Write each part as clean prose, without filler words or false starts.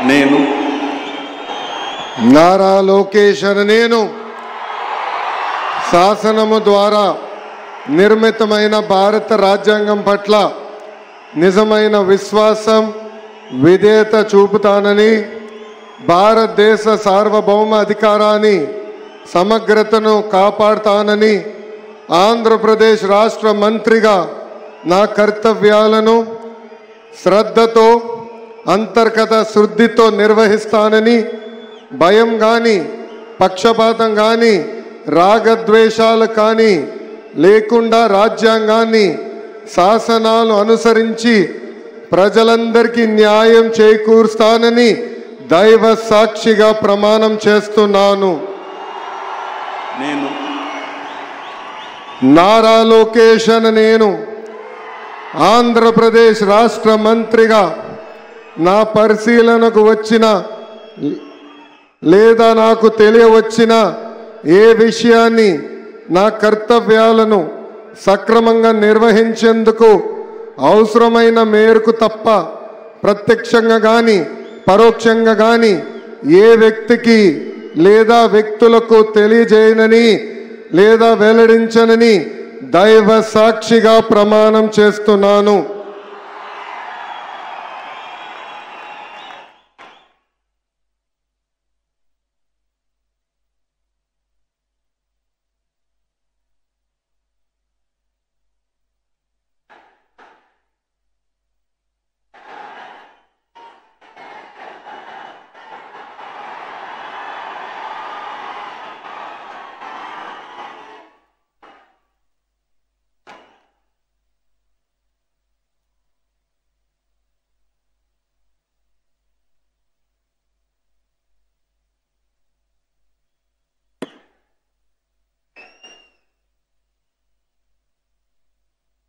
నేను నారా లోకేష్ అనే నేను శాసనము ద్వారా నిర్మితమైన భారత రాజ్యాంగం పట్ల నిజమైన విశ్వాసం విధేయత చూపుతానని భారతదేశ సార్వభౌమ అధికారాన్ని సమగ్రతను కాపాడుతానని ఆంధ్రప్రదేశ్ రాష్ట్ర మంత్రిగా నా కర్తవ్యాలను శ్రద్ధతో అంతర్గత శుద్ధితో నిర్వహిస్తానని భయం కానీ పక్షపాతం కానీ రాగద్వేషాలు కానీ లేకుండా రాజ్యాంగాన్ని శాసనాలు అనుసరించి ప్రజలందరికీ న్యాయం చేకూరుస్తానని దైవ సాక్షిగా ప్రమాణం చేస్తున్నాను. నేను నారా లోకేష్ అనే నేను ఆంధ్రప్రదేశ్ రాష్ట్ర మంత్రిగా నా పరిశీలనకు వచ్చిన లేదా నాకు తెలియవచ్చిన ఏ విషయాన్ని నా కర్తవ్యాలను సక్రమంగా నిర్వహించేందుకు అవసరమైన మేరకు తప్ప ప్రత్యక్షంగా కానీ పరోక్షంగా కానీ ఏ వ్యక్తికి లేదా వ్యక్తులకు తెలియజేయనని లేదా వెల్లడించనని దైవ సాక్షిగా ప్రమాణం చేస్తున్నాను.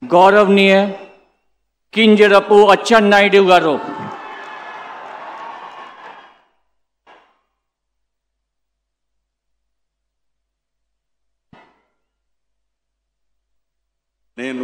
गौरवनीय किंजरपु अच्चन्नायुडु गारू నేను